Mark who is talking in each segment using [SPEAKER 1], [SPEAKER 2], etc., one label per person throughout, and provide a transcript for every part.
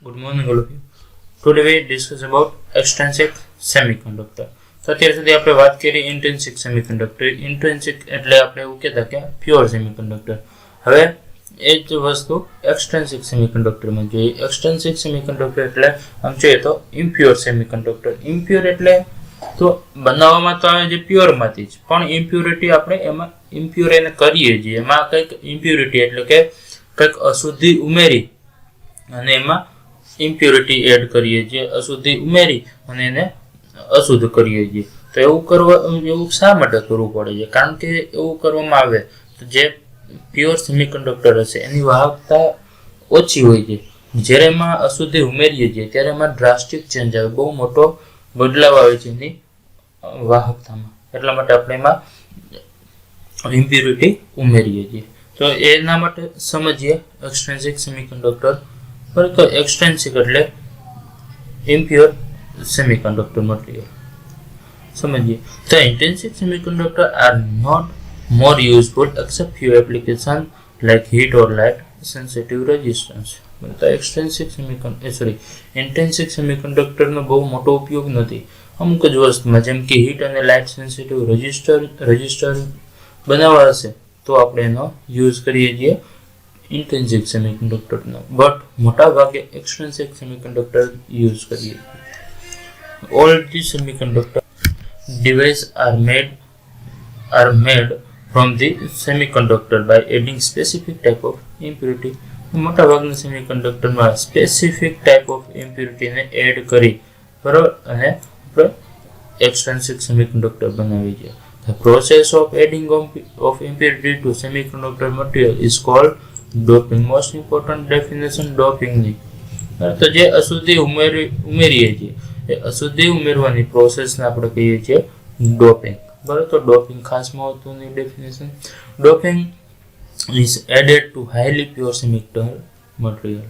[SPEAKER 1] Good morning, all of you. Today we discuss about extrinsic semiconductor. તો અત્યાર સુધી આપણે વાત કરી ઇન્ટ્રિન્સિક સેમિકન્ડક્ટર. ઇન્ટ્રિન્સિક એટલે આપણે એવું કહેતા કે પ્યોર સેમિકન્ડક્ટર. હવે એ જ વસ્તુ એક્સટ્રિન્સિક સેમિકન્ડક્ટરમાં જોઈએ. એક્સટ્રિન્સિક સેમિકન્ડક્ટર એટલે આમ જોઈએ તો ઇમ્પ્યોર સેમિકન્ડક્ટર. ઇમ્પ્યોર એટલે તો બનાવવામાં તો આવે જે પ્યોરમાંથી જ, પણ ઇમ્પ્યોરિટી આપણે એમાં ઇમ્પ્યોર એને કરીએ છીએ. એમાં કંઈક ઇમ્પ્યોરિટી એટલે કે કંઈક અશુદ્ધિ ઉમેરી અને એમાં ઇમ્પ્યોરિટી એડ કરીએ છીએ. અશુદ્ધિ ઉમેરી અને એને અશુદ્ધ કરીએ છીએ. તો એવું શા માટે કરવું પડે છે? કારણ કે એવું કરવામાં આવે તો જે પ્યોર સેમિકન્ડક્ટર હશે એની વાહકતા ઓછી હોય છે. જ્યારે એમાં અશુદ્ધિ ઉમેરીએ છીએ ત્યારે એમાં ડ્રાસ્ટિક ચેન્જ આવે, બહુ મોટો બદલાવ આવે છે એની વાહકતામાં. એટલા માટે આપણે એમાં ઇમ્પ્યોરિટી ઉમેરીએ છીએ. તો એના માટે સમજીએ એક્સટ્રિન્સિક સેમિકન્ડક્ટર. તો એક્સટ્રિન્સિક એટલે ઇમ્પ્યોર semiconductor material. समझिए. The intrinsic semiconductor are not more useful except few applications like heat or light sensitive resistance. તો intrinsic semiconductor નો બહુ મોટો ઉપયોગ નથી અમુક જ વસ્તુમાં, જેમ કે હીટ અને લાઇટ સેન્સિટિવ રજિસ્ટર બનાવવા હશે તો આપણે એનો યુઝ કરીએ છીએ ઇન્ટ્રિન્સિક સેમિકન્ડક્ટરનો, બટ મોટા ભાગે એક્સટ્રિન્સિક સેમિકન્ડક્ટર યુઝ કરીએ છીએ. All the semiconductor devices are made from the semiconductor by adding specific type of impurity. મોટા ભાગના સેમિકન્ડક્ટરમાં સ્પેસિફિક ટાઈપ ઓફ ઇમ્પ્યુરિટીને એડ કરી બરાબર અને આપણે એક્સટ્રિન્સિક સેમિકન્ડક્ટર બનાવી છે. The process of adding of impurity to semiconductor material is called doping. Most important definition doping ની. તો જે અશુદ્ધિ ઉમેરીએ છીએ એ અશુદ્ધિ ઉમેરવાની પ્રોસેસને આપણે કહીએ છીએ ડોપિંગ. બરાબર. તો ડોપિંગ ખાસ મહત્વની definition. Doping is added to highly pure semiconductor material.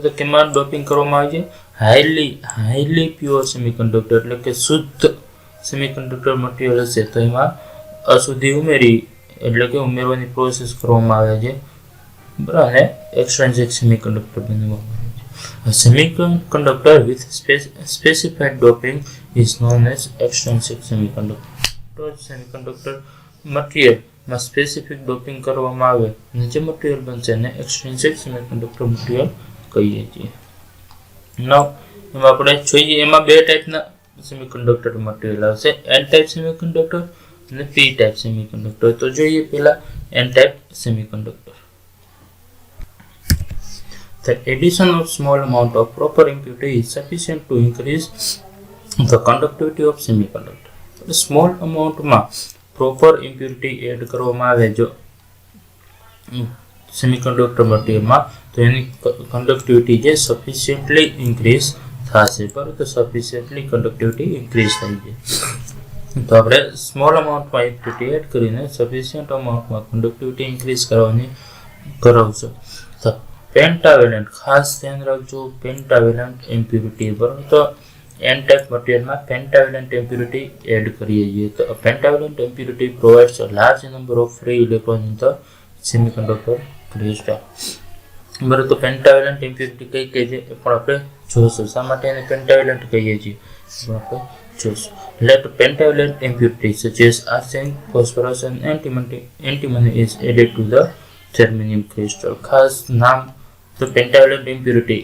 [SPEAKER 1] તો કેમાં ડોપિંગ કરવામાં આવે છે? હાઈલી પ્યોર સેમિકન્ડક્ટર એટલે કે શુદ્ધ સેમિકન્ડક્ટર મટીરિયલ હશે તો એમાં અશુદ્ધિ એટલે કે ઉમેરવાની પ્રોસેસ કરવામાં આવે છે. બરાબર. અને એક્સટ્રિન્સિક સેમિકન્ડક્ટર બનાવવામાં આવે છે. A semiconductor with specified doping is known as extrinsic semiconductor. તો સેમિકન્ડક્ટર મટીરિયલમાં સ્પેસિફિક ડોપિંગ કરવામાં આવે અને જે મટીરિયલ બનશે એને એક્સટ્રિન્સિક સેમિકન્ડક્ટર મટીરિયલ કહીએ છીએ. નાવ એમાં આપણે જોઈએ એમાં બે ટાઈપના સેમિકન્ડક્ટર મટીરિયલ આવશે, એન ટાઈપ સેમિકન્ડક્ટર અને પી ટાઈપ સેમિકન્ડક્ટર. તો જોઈએ પહેલા N type semiconductor. The addition of small amount of proper impurity is sufficient to increase the conductivity of semiconductor. Small amount માં proper impurity એડ કરવામાં આવે જો semiconductor મટીરિયલમાં તો એની conductivity જે sufficiently increase થશે. બરાબર. તો sufficiently conductivity increase થઈ જાય. તો આપણે સ્મોલ અમાઉન્ટમાં impurity એડ કરીને sufficient અમાઉન્ટમાં conductivity increase કરાવશું. પેન્ટાવેલન્ટ ખાસ ધ્યાન રાખજો, પેન્ટાવેલન્ટ ઇમ્પ્યુરિટી. બરાબર. તો એન ટાઈપ મટીરિયલમાં પેન્ટાવેલન્ટ ઇમ્પ્યુરિટી એડ કરીએ છીએ. તો pentavalent impurity provides a large number of free electron in the semiconductor crystal. બરાબર. તો પેન્ટાવેલન્ટ ઇમ્પ્યુરિટી કઈ છે એ પણ આપણે જોઈશું. શા માટે એને પેન્ટાવેલન્ટ કહીએ છીએ આપણે જોઈશું. Let pentavalent impurities such as arsenic, phosphorus and antimony is added to the germanium crystal. ખાસ નામ તો pentavalent impurity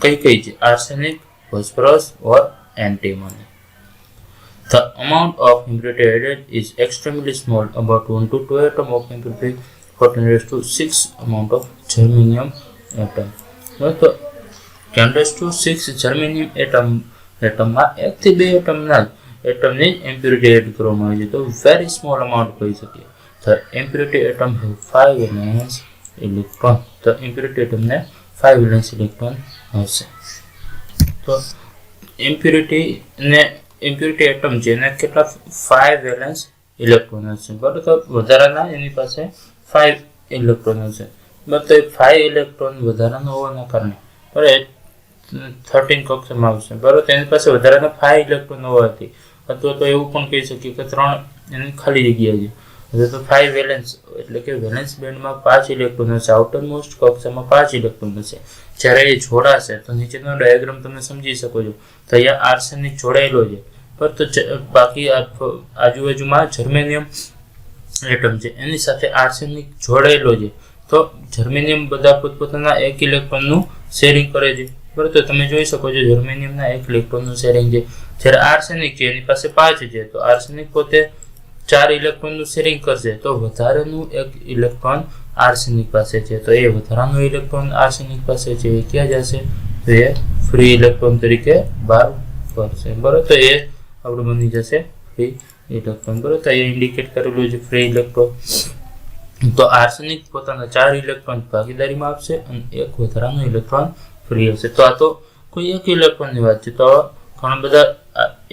[SPEAKER 1] કઈ છે? arsenic, phosphorus or antimony. The amount of impurity added is extremely small, about 1 to 2 atom of impurity for 10⁶ amount of germanium atom. તો 10⁶ germanium એટમમાં 1 થી 2 એટમની impurity add કરવામાં આવે છે. તો વેરી સ્મોલ અમાઉન્ટ કહી શકીએ. The impurity atom have 5 valence electron. The impurity atom ને 5 valence electron હશે. તો impurity atom છે એને કેટલા 5 valence electron હશે. બરાબર. તો વધારાના એની પાસે 5 electron હશે. બરાબર. તો 5 electron વધારાના હોવાના કારણે બરાબર 13 કક્ષામાં આવશે. બરાબર. તો એની પાસે વધારાના 5 electron હોવાથી અથવા તો એવું પણ કહી શકીએ કે 3 એની ખાલી જગ્યા છે તો 5 વેલેન્સ એટલે કે વેલેન્સ બેન્ડમાં 5 ઇલેક્ટ્રોન હશે, આઉટરમોસ્ટ કક્ષામાં 5 ઇલેક્ટ્રોન હશે. જ્યારે એ જોડાશે તો નીચેનો ડાયાગ્રામ તમે સમજી શકો છો. તો અહીંયા આર્સેનિક જોડાયેલો છે, પરંતુ બાકી આજુબાજુમાં જર્મેનિયમ એટમ છે એની સાથે આર્સેનિક જોડાયેલો છે. તો જર્મેનિયમ બધા પોતપોતાના 1 ઇલેક્ટ્રોનનું શેરિંગ કરે છે. બરાબર, તો તમે જોઈ શકો છો જર્મેનિયમના 1 ઇલેક્ટ્રોનનું શેરિંગ છે. જ્યારે આર્સેનિક છે એની પાસે 5 છે, તો આર્સેનિક પોતે 4 ઇલેક્ટ્રોનનું શેરિંગ કરશે. તો વધારાનું 1 ઇલેક્ટ્રોન આર્સેનિક પાસે છે, તો એ વધારાનું ઇલેક્ટ્રોન આર્સેનિક પાસે છે એ ક્યાં જશે? તો એ ફ્રી ઇલેક્ટ્રોન તરીકે બહાર પડશે. બરાબર, તો એ આપણું બની જશે ફ્રી ઇલેક્ટ્રોન. બરાબર, તો અહીંયા ઇન્ડિકેટ કરેલું છે ફ્રી ઇલેક્ટ્રોન. તો આર્સેનિક પોતાના 4 ઇલેક્ટ્રોન ભાગીદારીમાં આપશે અને 1 વધારાનું ઇલેક્ટ્રોન ફ્રી હશે. તો આ તો કોઈ 1 ઇલેક્ટ્રોનની વાત છે. તો ઘણા બધા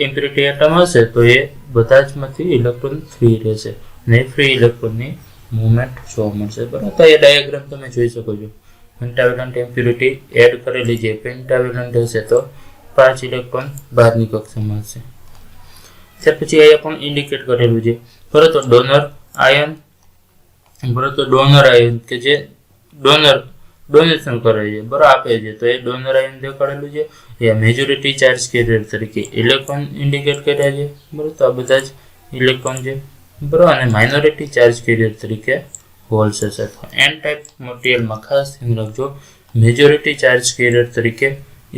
[SPEAKER 1] ઇમ્પ્યુરિટી એટમ હશે તો એ બધા જ માંથી ઇલેક્ટ્રોન ફ્રી રહેશે અને ફ્રી ઇલેક્ટ્રોનની મૂવમેન્ટ જોવા મળશે. બરાબર, તો એ ડાયાગ્રામ તમે જોઈ શકો છો. પેન્ટાવેલન્ટ ઇમ્પ્યુરિટી એડ કરેલી છે, પેન્ટાવેલન્ટ હશે તો 5 ઇલેક્ટ્રોન બહારની કક્ષામાં હશે. ત્યાર પછી અહીંયા પણ ઇન્ડિકેટ કરેલું છે. બરાબર, તો ડોનર આયન, બરાબર, તો ડોનર આયન કે જે ડોનેશન કરે છે, બરાબર, આપે છે, તો એ ડોનર આયન દેખાડેલું છે. એ મેજોરિટી ચાર્જ કેરિયર તરીકે ઇલેક્ટ્રોન ઇન્ડિકેટ કર્યા છે. બરાબર, તો આ બધા જ ઇલેક્ટ્રોન છે. બરાબર, અને માઇનોરિટી ચાર્જ કેરિયર તરીકે હોલ્સ હશે. એન ટાઈપ મટીરિયલમાં ખાસ ધ્યાન રાખજો, મેજોરિટી ચાર્જ કેરિયર તરીકે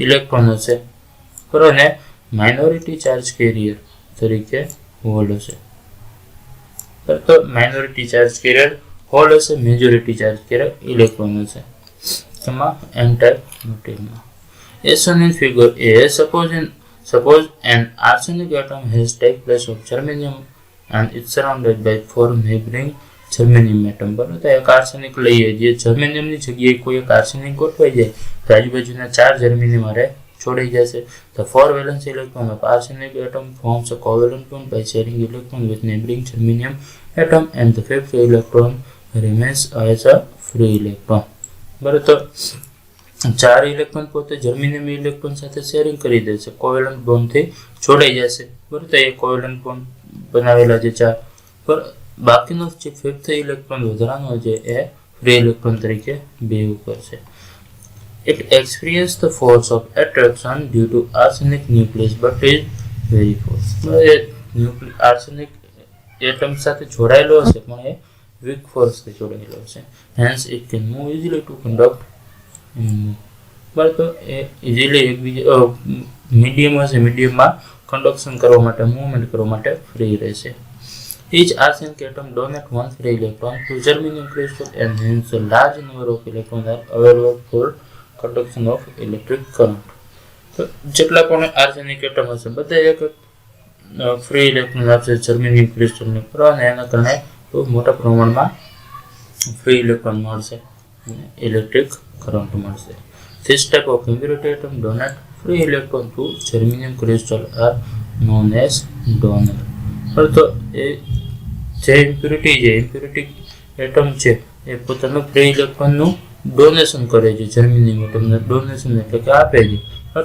[SPEAKER 1] ઇલેક્ટ્રોન હશે, બરાબર, અને માઇનોરિટી ચાર્જ કેરિયર તરીકે હોલ હશે. તો માઇનોરિટી ચાર્જ કેરિયર હોલ હશે, મેજોરિટી ચાર્જ કેરિયર ઇલેક્ટ્રોન હશે. એમાં એન ટાઈપ મટીરિયલમાં as shown in figure A, suppose an arsenic atom has take place of germanium and it's surrounded by 4 neighboring germanium atom. બરાબર, તો એક arsenic લઈએ, જે જર્મેનિયમની જગ્યાએ કોઈ એક આર્સેનિક ગોઠવાઈ જાય તો આજુબાજુના 4 જર્મેનિયમ હારે જોડાઈ જશે. The 4 valence electron of arsenic atom forms a covalent bond by sharing electron with neighboring germanium atom and the 5th electron remains as a free electron. બરાબર, તો 4 ઇલેક્ટ્રોન પોતે જર્મેનિયમ ઇલેક્ટ્રોન સાથે શેરિંગ કરી દેશે, કોવેલન્ટ બોન્ડથી જોડાઈ જશે. બરાબર, તો એ કોવેલન્ટ બોન્ડ બનાવેલા છે 4. પર બાકીનો જે 5th ઇલેક્ટ્રોન વધારાનો છે એ ફ્રી ઇલેક્ટ્રોન તરીકે બિહેવ કરશે. It experiences the force of attraction due to arsenic nucleus but is very force. Arsenic atom સાથે જોડાયેલો હશે પણ એ વીક ફોર્સથી જોડાયેલો હશે. Hence it can move easily to conduct. બરાબર, તો એ ઇઝીલી એકબીજા મીડિયમ હશે, મીડિયમમાં કન્ડક્શન કરવા માટે, મૂવમેન્ટ કરવા માટે ફ્રી રહેશે. Each arsenic atom donates 1 free electron to germanium crystal and hence a large number of electrons are available for conduction of electric current. તો જેટલા પણ આર્સેનિક એટમ હશે બધા એક ફ્રી ઇલેક્ટ્રોન આપશે જર્મેનિયમ ક્રિસ્ટલને, અને એના કારણે બહુ મોટા પ્રમાણમાં ફ્રી ઇલેક્ટ્રોન મળશે અને ઇલેક્ટ્રિક કરંટ મળશે. This type of impurity atom donate free electron to germanium crystal are known as donor. તો એ જે ઇમ્પ્યુરિટી એટમ છે એ પોતાનું ફ્રી ઇલેક્ટ્રોનનું ડોનેશન કરે છે, જર્મેનિયમ એટમને ડોનેશન એટલે કે આપે છે.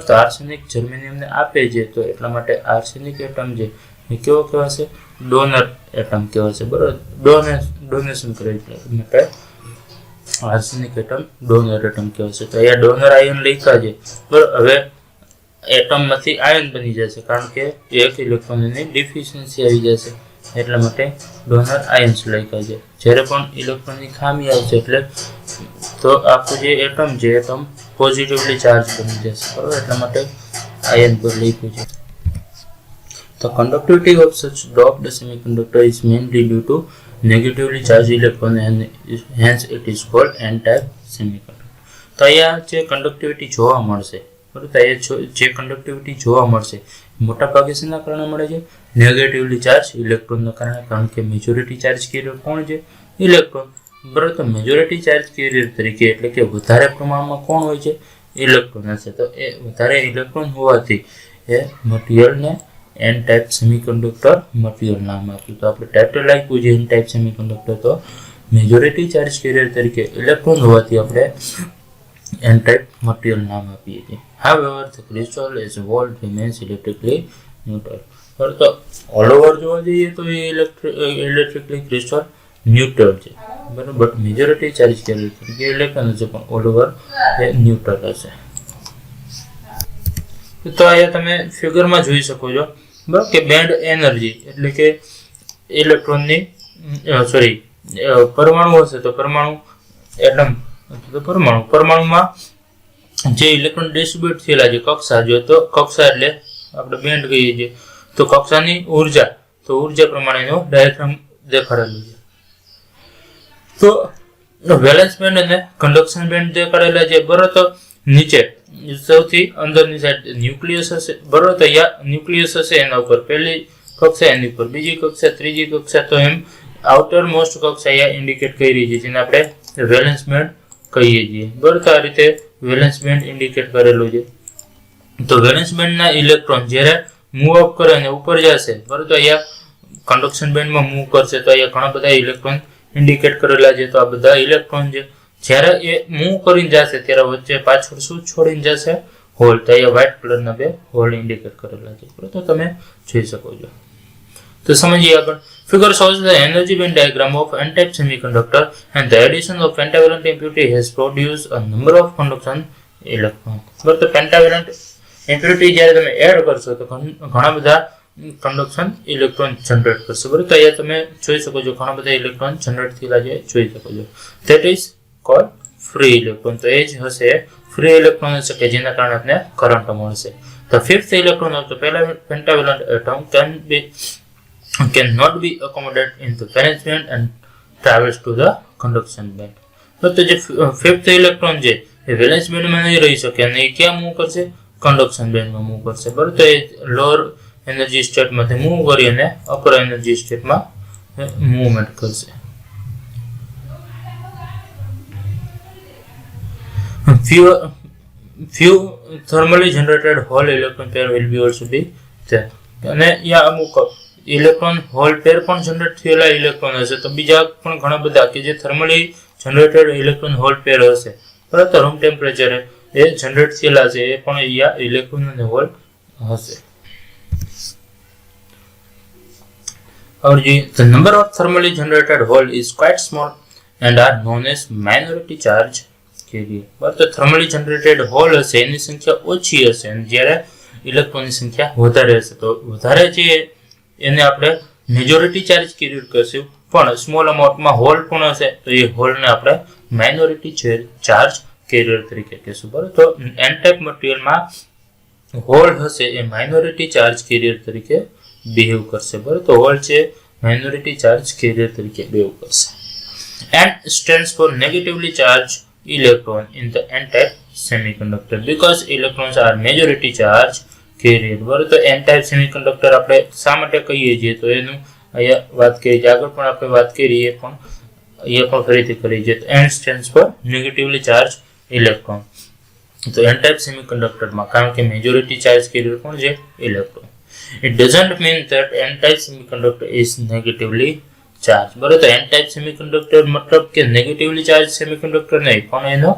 [SPEAKER 1] તો આર્સેનિક જર્મેનિયમને આપે છે, તો એટલા માટે આર્સેનિક એટમ છે એ કેવો કહેવાશે? ડોનર એટમ કહેવાશે. બરાબર, ડોનેશન કરે છે માટે આર્સેનિક એટમ ડોનર એટમ કહેવાશે. તો અહીંયા ડોનર આયન લખ્યા છે. બરાબર, હવે એટમમાંથી આયન બની જશે કારણ કે એક ઇલેક્ટ્રોનની ડિફિશિયન્સી આવી જશે, એટલા માટે ડોનર આયન્સ લખ્યા છે. જ્યારે પણ ઇલેક્ટ્રોનની ખામી આવશે એટલે તો આખું જે એટમ છે એટમ પોઝિટિવલી ચાર્જ બની જશે. બરાબર, એટલા માટે આયન પર લખ્યું છે. The conductivity of such doped semiconductor is mainly due to negatively charged electron and hence it is called n-type semiconductor. તો અહીંયા જે કન્ડક્ટિવિટી જોવા મળશે, બરાબર, તો અહીંયા જે કન્ડક્ટિવિટી જોવા મળશે મોટા ભાગે શેના કારણે મળે છે? નેગેટિવલી ચાર્જ ઇલેક્ટ્રોનના કારણે, કારણ કે મેજોરિટી ચાર્જ કેરિયર કોણ છે? ઇલેક્ટ્રોન. બરાબર, તો મેજોરિટી ચાર્જ કેરિયર તરીકે એટલે કે વધારે પ્રમાણમાં કોણ હોય છે? ઇલેક્ટ્રોન હશે. તો એ વધારે ઇલેક્ટ્રોન હોવાથી એ મટીરિયલને એન ટાઈપ સેમિકન્ડક્ટર મટીરિયલ નામ આપ્યું. તો આપણે ટાઇટલ આપ્યું છે એન ટાઈપ સેમિકન્ડક્ટર, તો મેજોરિટી ચાર્જ કેરિયર તરીકે ઇલેક્ટ્રોન હોવાથી આપણે એન ટાઈપ મટીરિયલ નામ આપીએ છીએ. However, the crystal as a whole remains electrically neutral. બરાબર. તો ઓલ ઓવર જોવા જઈએ તો એ ઇલેક્ટ્રિકલી ક્રિસ્ટલ ન્યુટ્રલ છે, બરાબર. બટ મેજોરિટી ચાર્જ કેરિયર તરીકે ઇલેક્ટ્રોન હશે, પણ ઓલ ઓવર એ ન્યુટ્રલ હશે. તો અહીંયા તમે ફિગરમાં જોઈ શકો છો, બરાબર, કે બેન્ડ એનર્જી એટલે કે ઇલેક્ટ્રોનની પરમાણુ હશે તો પરમાણુ એટમ પરમાણુમાં જે ઇલેક્ટ્રોન ડિસ્ટ્રીબ્યુટ થયેલા છે કક્ષા, જો તો કક્ષા એટલે આપણે બેન્ડ કહીએ છીએ, તો કક્ષાની ઉર્જા, તો ઉર્જા પ્રમાણેનો ડાયાગ્રામ દેખાડેલું છે. તો વેલેન્સ બેન્ડ અને કન્ડક્શન બેન્ડ દેખાડેલા છે, બરાબર. તો નીચે સૌથી અંદરની સાઈડ ન્યુક્લિયસ હશે, બરાબર. તો અહીંયા ન્યુક્લિયસ હશે, એના ઉપર પહેલી કક્ષા, એની ઉપર બીજી કક્ષા, ત્રીજી કક્ષા, તો એમ આઉટર મોસ્ટ કક્ષા અહીંયા ઇન્ડિકેટ કરી છે, જેને આપણે વેલેન્સ બેન્ડ કહીએ છીએ, બરાબર. તો આ રીતે વેલેન્સ બેન્ડ ઇન્ડિકેટ કરેલું છે. તો વેલેન્સ બેન્ડના ઇલેક્ટ્રોન જ્યારે મૂવ અપ કરે અને ઉપર જશે, બરાબર, તો અહીંયા કન્ડક્શન બેન્ડમાં મૂવ કરશે, તો અહીંયા ઘણા બધા ઇલેક્ટ્રોન ઇન્ડિકેટ કરેલા છે. તો આ બધા ઇલેક્ટ્રોન છે જ્યારે એ મૂવ કરીને જશે ત્યારે વચ્ચે પાછળ શું છોડીને જશે? હોલ. તો અહીંયા વ્હાઇટ કલરના બે હોલ ઇન્ડિકેટ કરેલા છે, બરાબર. તો તમે જોઈ શકો છો. તો સમજીએ આગળ. Figure shows the energy band diagram of n-type semiconductor and the addition of pentavalent impurity has produced a number of conduction electrons. બરાબર. તો pentavalent impurity જ્યારે તમે એડ કરશો તો ઘણા બધા કન્ડક્શન ઇલેક્ટ્રોન જનરેટ કરશે, બરાબર. તો અહીંયા તમે જોઈ શકો છો ઘણા બધા ઇલેક્ટ્રોન જનરેટ થયેલા છે, જોઈ શકો છો. That is called free electron. તો એ જ હશે ફ્રી ઇલેક્ટ્રોન હશે કે જેના કારણે આપણે કરંટ મળશે. The fifth electron of the pentavalent atom cannot be accommodated in the valence band and travels to the conduction band. તો જે ફિફ્થ ઇલેક્ટ્રોન છે એ વેલેન્સ બેન્ડમાં નહીં રહી શકે અને એ ક્યાં મૂવ કરશે? કન્ડક્શન બેન્ડમાં મૂવ કરશે, બરાબર. તો એ લોઅર એનર્જી સ્ટેટમાંથી મૂવ કરી અને અપર એનર્જી સ્ટેટમાં મૂવમેન્ટ કરશે. few thermally generated whole electron pair will be also be there. અને યા અમુક ઇલેક્ટ્રોન હોલ પેર પણ જનરેટ થયેલા ઇલેક્ટ્રોન હશે, તો બીજા પણ ઘણા બધા કે જે થર્મલી જનરેટેડ ઇલેક્ટ્રોન હોલ પેર હશે, બરાબર. તો રૂમ ટેમ્પરેચરે એ જનરેટ થયેલા છે એ પણ અહીંયા ઇલેક્ટ્રોન અને હોલ હશે. The number of thermally generated hole is quite small and are known as minority charge carrier. બરાબર. તો થર્મલી જનરેટેડ હોલ હશે એની સંખ્યા ઓછી હશે અને જ્યારે ઇલેક્ટ્રોનની સંખ્યા વધારે હશે, તો વધારે છે એને આપણે મેજોરિટી ચાર્જ કેરિયર કહીશું, પણ સ્મોલ અમાઉન્ટમાં હોલ પણ હશે તો એ હોલને આપણે માઇનોરિટી ચાર્જ કેરિયર તરીકે કહીશું, બરાબર. તો એન ટાઈપ મટીરિયલમાં હોલ હશે એ માઇનોરિટી ચાર્જ કેરિયર તરીકે બિહેવ કરશે, બરાબર. તો હોલ છે માઇનોરિટી ચાર્જ કેરિયર તરીકે બિહેવ કરશે. N stands for negatively charged electron in the n-type semiconductor because electrons are majority charge carrier. બરાબર. તો n-type semiconductor આપણે શા માટે કહીએ છીએ તો એનું અહીંયા વાત કરી છે, આગળ પણ આપણે વાત કરી, એ પણ ફરીથી કરી છે. તો N stands for negatively charged electron. તો n-type semiconductorમાં કારણ કે મેજોરિટી ચાર્જ કેરિયર પણ છે electron. It doesn't mean that n-type semiconductor is negatively charged. બરાબર. તો n-type semiconductor મતલબ કે નેગેટિવલી ચાર્જ સેમિકન્ડક્ટર નહીં, પણ એનો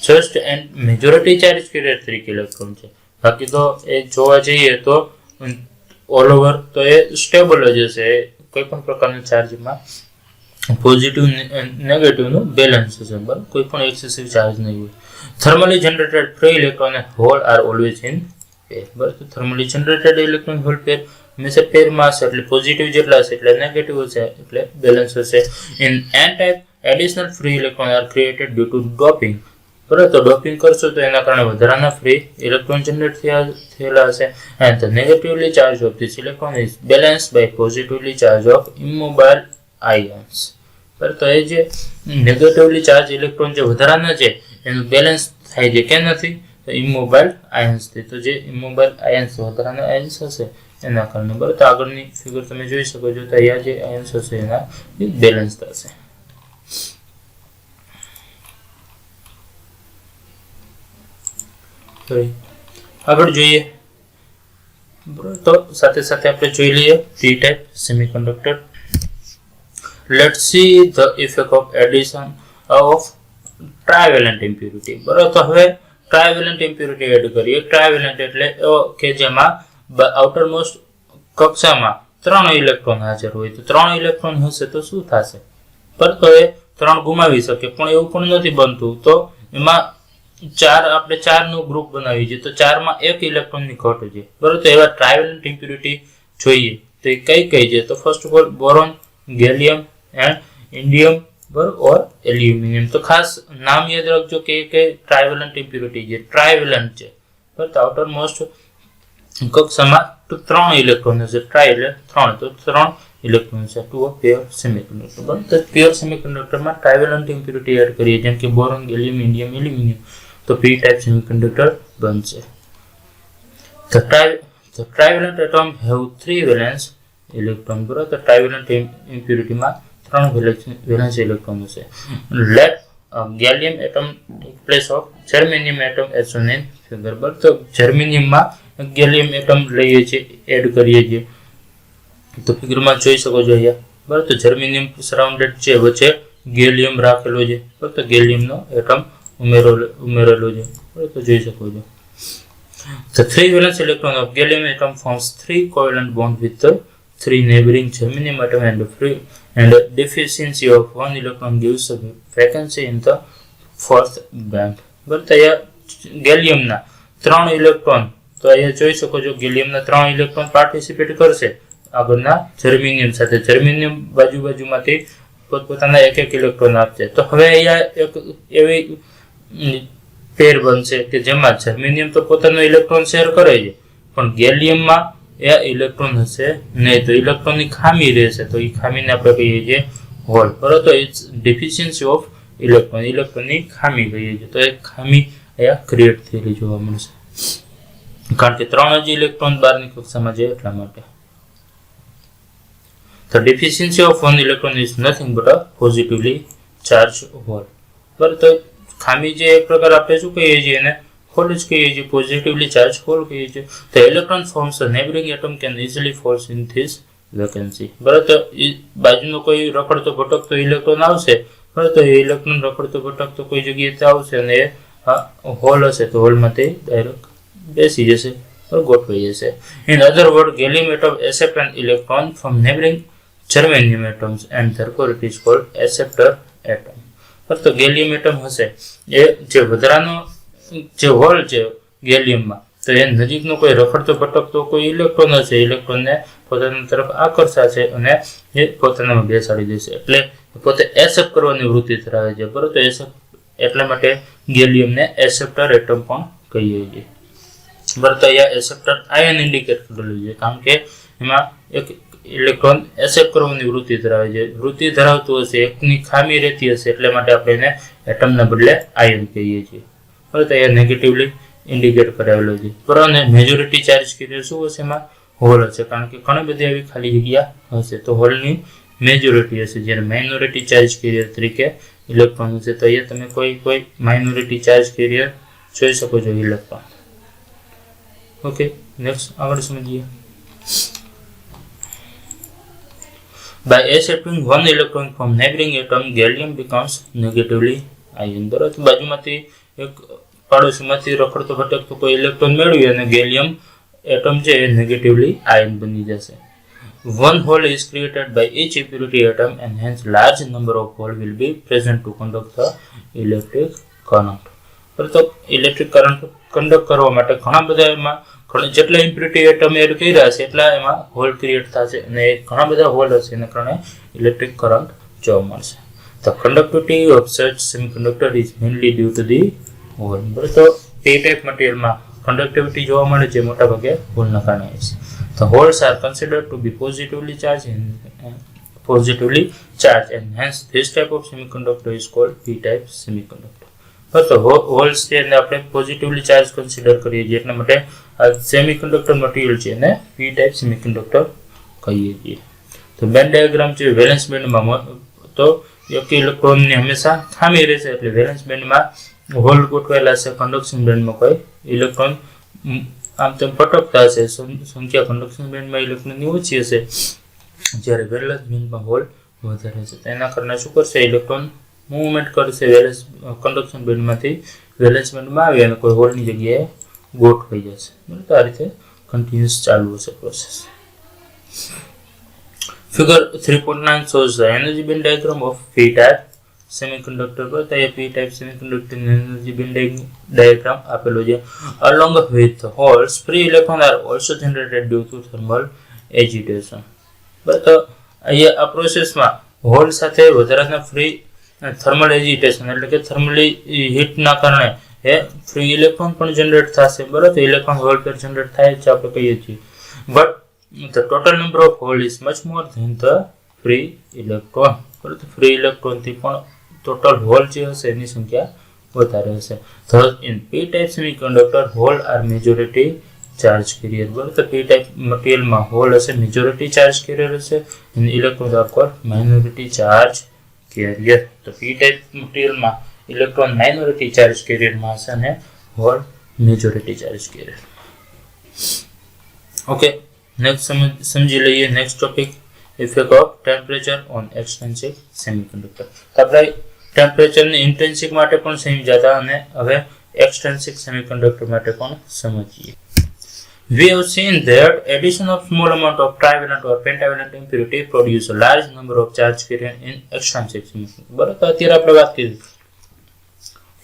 [SPEAKER 1] જસ્ટ મેજોરિટી ચાર્જ કેરિયર તરીકે ઇલેક્ટ્રોન છે. બાકી તો એ જોવા જઈએ તો ઓલ ઓવર તો એ સ્ટેબલ જ હશે, કોઈ પણ પ્રકારના ચાર્જમાં પોઝિટિવ નેગેટિવનું બેલેન્સ હશે, બરાબર. કોઈ પણ એક્સેસિવ ચાર્જ નહીં હોય. Thermally generated free electron hole are always in pair. બરાબર. તો thermally generated electron hole pair હંમેશા પેરમાં હશે, એટલે પોઝિટિવ જેટલા હશે એટલે નેગેટિવ હશે, એટલે બેલેન્સ હશે. In N type additional free electron are created due to doping. બરાબર. તો ડોપિંગ કરશો તો એના કારણે વધારાના ફ્રી ઇલેક્ટ્રોન જનરેટ થયેલા હશે. And the negatively charge of this electron is balanced by positively charge of immobile ions. બરાબર. તો એ જે નેગેટિવલી ચાર્જ ઇલેક્ટ્રોન જે વધારાના છે એનું બેલેન્સ થાય છે કે નથી? તો ઇમોબાઇલ આયન્સથી. તો જે ઇમોબાઇલ આયન્સ વધારાના આયન્સ હશે એના કારણે, બરાબર. તો આગળની ફિગર તમે જોઈ શકો છો, તો અહીંયા જે આયન્સ હશે એના બેલેન્સ થશે. આગળ જોઈએ, બરાબર. તો સાથે સાથે આપણે જોઈ લઈએ P type semiconductor. Let's see the effect of addition of trivalent impurity. બરાબર. તો હવે ટ્રાયવેલન્ટ ઇમ્પ્યુરિટી એડ કરીએ. ટ્રાયવેલન્ટ એટલે કે જેમાં આઉટર મોસ્ટ કક્ષામાં 3 ઇલેક્ટ્રોન હાજર હોય તો 3 ઇલેક્ટ્રોન હશે તો શું થશે? પરંતુ એ 3 ગુમાવી શકે, પણ એવું પણ નથી બનતું. તો એમાં 4 આપણે 4 નું ગ્રુપ બનાવી છે તો 4 માં 1 ઇલેક્ટ્રોન ની ઘટ છે, બરાબર. તો એવા ટ્રાઇવેલન્ટ ઇમ્પ્યુરિટી જોઈએ તો એ કઈ છે? તો first of all boron, gallium and indium, બરાબર, ઓર એલ્યુમિનિયમ. તો ખાસ નામ યાદ રાખજો કે ટ્રાઇવેલન્ટ ઇમ્પ્યુરિટી છે, ટ્રાઇવેલન્ટ છે, બરાબર. આઉટર મોસ્ટ કક્ષામાં 3 ઇલેક્ટ્રોન હશે, ટ્રાઈ એટલે 3, તો 3 ઇલેક્ટ્રોન છે ટુ અ પ્યોર સેમિકન્ડક્ટર, બરાબર. તો પ્યોર સેમિકન્ડક્ટરમાં ટ્રાઇવેલન્ટ ઇમ્પ્યુરિટી એડ કરીએ જેમ કે બોરોન, ગેલિયમ, ઇન્ડિયમ, એલ્યુમિનિયમ, તો p ટાઈપ સેમિકન્ડક્ટર બનશે. The trivalent atom have 3 valence electron, બરાબર. તો ટ્રાઇવેલન્ટ ઇમ્પ્યુરિટીમાં 3 valence ઇલેક્ટ્રોન હશે. Let gallium atom take place of germanium atom as shown in figure, બરાબર. તો જર્મેનિયમમાં ગેલિયમ એટમ લઈએ છીએ, એડ કરીએ છીએ, તો ફિગરમાં જોઈ શકો છો અહીંયા, બરાબર. તો જર્મેનિયમ સરાઉન્ડેડ છે, વચ્ચે ગેલિયમ રાખેલો છે, બરાબર. તો ગેલિયમનો એટમ ઉમેરેલો છે, બરાબર. તો જોઈ શકો છો. The 3 valence electron of gallium atom forms 3 covalent bonds with the 3 neighboring germanium atom, and deficiency of 1 electron gives a vacancy in the 4th band, બરાબર. તો અહીંયા ગેલિયમના 3 ઇલેક્ટ્રોન, તો અહીંયા જોઈ શકો છો ગેલિયમના 3 ઇલેક્ટ્રોન પાર્ટિસિપેટ કરશે આગળના જર્મેનિયમ સાથે. જર્મેનિયમ બાજુમાંથી પોતપોતાના 1 ઇલેક્ટ્રોન આપશે. તો હવે અહીંયા એક એવી પેર બનશે કે જેમાં જર્મેનિયમ તો પોતાનો ઇલેક્ટ્રોન શેર કરે છે, પણ ગેલિયમમાં એ ઇલેક્ટ્રોન હશે નહીં, તો ઇલેક્ટ્રોનની ખામી રહેશે. તો એ ખામીને આપણે કહીએ છીએ હોલ, બરાબર. તો ઇટ્સ ડેફિશિયન્સી ઓફ ઇલેક્ટ્રોનની ખામી કહીએ છીએ. તો એ ખામી અહીંયા ક્રિએટ થયેલી જોવા મળશે, કારણ કે 3 જ ઇલેક્ટ્રોન બહારની કક્ષામાં છે એટલા માટે. The deficiency of 1 electron is nothing but a positively charged hole, બરાબર. તો ખામી જે એક પ્રકાર આપણે શું કહીએ છીએ એને હોલ જ કહીએ છીએ, પોઝિટિવલી ચાર્જ હોલ કહીએ છીએ. The electron forms a neighboring atom can easily falls in this vacancy, બરાબર. તો બાજુનો કોઈ રખડતો ભટકતો ઇલેક્ટ્રોન આવશે, બરાબર. તો એ ઇલેક્ટ્રોન રખડતો ભટકતો કોઈ જગ્યાએ આવશે અને એ હોલ હશે તો હોલમાં તે ડાયરેક્ટ બેસી જશે, ગોઠવાઈ જશે. In other words, gallium atom accept an electron from neighboring germanium atoms and therefore it is called acceptor atom. તો ગેલિયમ એટમ હશે એ જે વધારાનો જે હોલ છે ગેલિયમમાં, તો એ નજીકનો કોઈ રખડતો ભટકતો કોઈ ઇલેક્ટ્રોન હશે, ઇલેક્ટ્રોનને પોતાના તરફ આકર્ષાશે અને એ પોતાનામાં બેસાડી દેશે, એટલે પોતે એક્સેપ્ટ કરવાની વૃત્તિ ધરાવે છે, બરાબર. તો એટલા માટે ગેલિયમને એક્સેપ્ટર એટમ પણ કહીએ છીએ, બરાબર. તો અહીંયા એક્સેપ્ટર આયન ઇન્ડિકેટ કરેલું છે, કારણ કે એમાં એક ઇલેક્ટ્રોન એક્સેપ્ટ કરવાની વૃત્તિ ધરાવે છે, વૃત્તિ ધરાવતું હશે, એકની ખામી રહેતી હશે, એટલે માટે આપણે એને એટમના બદલે આયન કહીએ છીએ, બરાબર. તો અહીંયા નેગેટિવલી ઇન્ડિકેટ કરાવેલો છે, બરાબર. અને મેજોરિટી ચાર્જ કેરિયર શું હશે? એમાં હોલ હશે, કારણ કે ઘણી બધી એવી ખાલી જગ્યા હશે, તો હોલની મેજોરિટી હશે, જ્યારે માઇનોરિટી ચાર્જ કેરિયર તરીકે ઇલેક્ટ્રોન હશે. તો અહીંયા તમે કોઈ માઇનોરિટી ચાર્જ કેરિયર જોઈ શકો છો ઇલેક્ટ્રોન. ઓકે, નેક્સ્ટ આગળ સમજીએ. By accepting 1 electron from neighboring atom, gallium becomes negatively ion, બરાબર. તો બાજુમાંથી એક પાડોશીમાંથી રખડતો ભટકતો કોઈ ઇલેક્ટ્રોન મેળવી અને ગેલિયમ એટમ છે એ નેગેટિવલી આયન બની જશે. 1 hole is created by each impurity atom and hence large number of holes will be present to conduct the electric current, બરાબર. તો ઇલેક્ટ્રિક કરંટ કંડક્ટ કરવા માટે ઘણા બધા એમાં જેટલા ઇમ્પ્યુરિટી એટમ એડ કર્યા હશે એટલા એમાં હોલ ક્રિએટ થશે અને ઘણા બધા હોલ હશે, એના કારણે ઇલેક્ટ્રિક કરંટ જોવા મળશે. The conductivity of such semiconductor is mainly due to the hole, બરાબર. તો p ટાઈપ મટીરિયલમાં કન્ડક્ટિવિટી જોવા મળે છે મોટા ભાગે હોલના કારણે છે. The holes are considered to be positively charged and hence this type of semiconductor is called p type semiconductor. તો હોલ્સ છે એને આપણે પોઝિટિવલી ચાર્જ કન્સિડર કરીએ છીએ, એટલા માટે આ સેમિકન્ડક્ટર મટીરિયલ છે એને p ટાઈપ સેમિકન્ડક્ટર કહીએ છીએ. તો બેન્ડ ડાયાગ્રામ છે, વેલેન્સ બેન્ડમાં તો એક ઇલેક્ટ્રોનની હંમેશા ખામી રહેશે, એટલે વેલેન્સ બેન્ડમાં હોલ ગોઠવાયેલા છે, કન્ડક્શન બેન્ડમાં કોઈ ઇલેક્ટ્રોન આમ તેમ ભટકતા હશે, સંખ્યા કન્ડક્શન બેન્ડમાં ઇલેક્ટ્રોનની ઓછી હશે, જ્યારે વેલેન્સ બેન્ડમાં હોલ વધારે છે. તો એના કારણે શું કરશે? ઇલેક્ટ્રોન મૂવમેન્ટ કરશે વેલેન્સ કન્ડક્શન બેન્ડમાંથી વેલેન્સ બેન્ડમાં આવી અને કોઈ હોલની જગ્યાએ ગોઠવાઈ જશે, બરાબર. તો આ રીતે કન્ટિન્યુઅસ ચાલુ હશે process. Figure 3.9 shows the energy band diagram of p-type semiconductor પર તો એ p-type semiconductor energy band diagram આપેલો છે. Along with holes, free electrons are also generated due to thermal agitation. બરાબર, તો અહીંયા આ પ્રોસેસમાં હોલ સાથે વધારાના ફ્રી થર્મલ એજિટેશન એટલે કે થર્મલી હીટના કારણે એ ફ્રી ઇલેક્ટ્રોન પણ જનરેટ થશે. બરાબર, તો ઇલેક્ટ્રોન હોલ પર જનરેટ થાય છે આપણે કહીએ છીએ. But the total number of hole is much more than the free electron. પરંતુ free electron થી પણ total hole જે હશે એની સંખ્યા વધારે હશે. Thus in p-type semiconductor hole are majority charge carrier. બરાબર, તો p-type material માં hole હશે majority charge carrier હશે and electrons are called minority charge carrier. તો p-type material માં electron minority charge carrier માં હશે અને hole majority charge carrier. Okay, next સમજી લઈએ next topic, effect of temperature on extrinsic semiconductor. તો આપણે ટેમ્પરેચરની ઇન્ટ્રિન્સિક માટે પણ સમજ્યા અને હવે એક્સટ્રિન્સિક સેમિકન્ડક્ટર માટે પણ સમજીએ. We have seen that addition of small amount of trivalent or pentavalent impurity produce a large number of charge carrier in extrinsic semiconductor. બરાબર, તો અત્યારે આપણે વાત કરી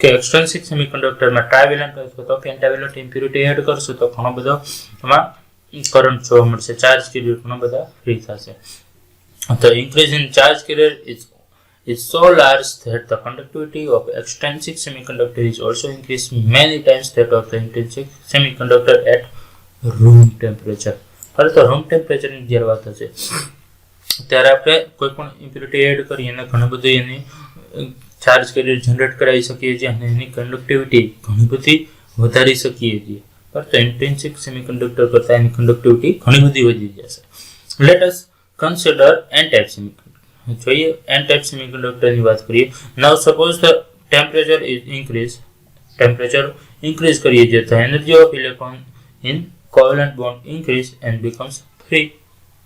[SPEAKER 1] કે એક્સટ્રિન્સિક સેમિકન્ડક્ટરમાં ટ્રાઇવેલન્ટ અથવા તો પેન્ટાવેલન્ટ ઇમ્પ્યુરિટી એડ કરશું તો ઘણો બધો એમાં કરંટ જોવા મળશે, ચાર્જ કેરિયર ઘણા બધા ફ્રી થશે. The increase in charge carrier is so large that the conductivity of extrinsic semiconductor is also increased many times that of the intrinsic semiconductor at room temperature. હવે તો room ટેમ્પરેચરની જ્યારે વાત હશે ત્યારે આપણે કોઈ પણ ઇમ્પ્યુરિટી એડ કરીએ અને ઘણું બધું એની ચાર્જ કેરિયર જનરેટ કરાવી શકીએ છીએ અને એની કંડક્ટિવિટી ઘણી બધી વધારી શકીએ છીએ. તો ઇન્ટ્રિન્સિક સેમિકન્ડક્ટર કરતા એની કંડક્ટિવિટી ઘણી બધી વધી જશે. Let us consider N type semiconductor. જોઈએ એન ટાઇપ સેમિકન્ડક્ટરની વાત કરીએ. Now suppose the temperature increase કરીએ છીએ તો energy of electron in covalent bond increase and becomes free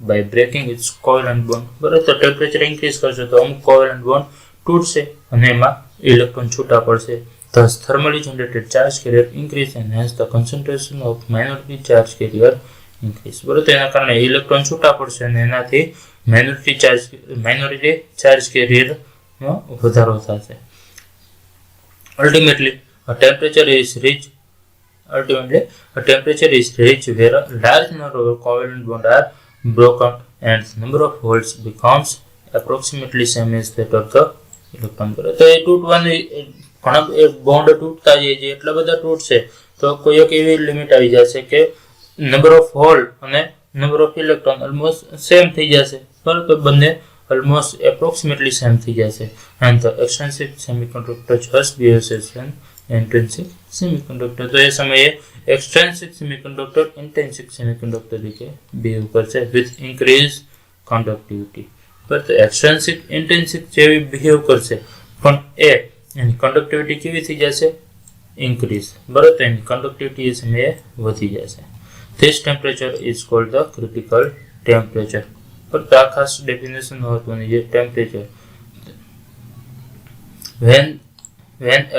[SPEAKER 1] by breaking its covalent bond. બરાબર, તો ટેમ્પરેચર ઇન્ક્રીઝ કરશો તો અમુક કોવેલન્ટ બોન્ડ તૂટશે અને એમાં ઇલેક્ટ્રોન છૂટા પડશે. Thus, thermally generated charge carrier increase and hence the concentration of minority charge carrier increase. બરાબર, તેના કારણે ઇલેક્ટ્રોન છૂટા પડશે અને એનાથી માઇનોરિટી ચાર્જ કેરિયર નો વધારો થશે. Ultimately, a temperature is reached where a large number of covalent bonds are broken and the number of holes becomes approximately same as that of the electron. બરાબર, તો એ તૂટવાની ઘણા bond તૂટતા જાય છે, એટલા બધા તૂટશે તો કોઈ એક એવી લિમિટ આવી જશે કે નંબર ઓફ હોલ અને number of electron almost same થઈ જશે. બરાબર, તો બંને ઓલમોસ્ટ એપ્રોક્સિમેટલી સેમ થઈ જશે. And the extrinsic semiconductor just behaves as an intrinsic semiconductor. તો એ સમયે એક્સટ્રિન્સિક સેમિકન્ડક્ટર ઇન્ટ્રિન્સિક સેમિકન્ડક્ટર તરીકે બિહેવ કરશે વિથ ઇન્ક્રીઝ કન્ડક્ટિવિટી. બરાબર, તો એક્સટ્રિન્સિક ઇન્ટ્રિન્સિક જેવી બિહેવ કરશે પણ એની કંડક્ટિવિટી કેવી થઈ જશે? ઇન્ક્રીઝ. બરાબર, તો એની કંડક્ટિવિટી એ સમયે વધી જશે. This temperature is called the critical temperature. પર તો આ ખાસ ડેફિનેશન મહત્વની છે temperature. When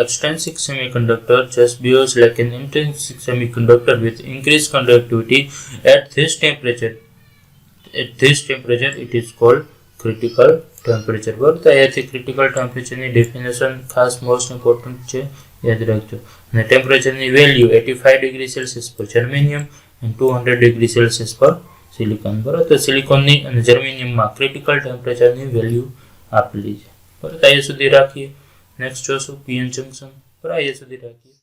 [SPEAKER 1] extrinsic semiconductor just behaves like an intrinsic semiconductor with increased conductivity at this temperature it is called critical temperature. બરાબર, તો અહીંયાથી ક્રિટિકલ ટેમ્પરેચરની ડેફિનેશન ખાસ મોસ્ટ ઇમ્પોર્ટન્ટ છે, યાદ રાખજો. અને ટેમ્પરેચરની વેલ્યુ 85 ડિગ્રી સેલ્સિયસ પર જર્મેનિયમ અને 200 ડિગ્રી સેલ્સિયસ પર સિલિકોન. બરાબર, તો સિલિકોનની અને જર્મેનિયમમાં ક્રિટિકલ ટેમ્પરેચરની વેલ્યુ આપેલી છે. બરાબર, તો અહીંયા સુધી રાખીએ. નેક્સ્ટ જોશું પીએન જંકશન. બરાબર, અહીંયા સુધી રાખીએ.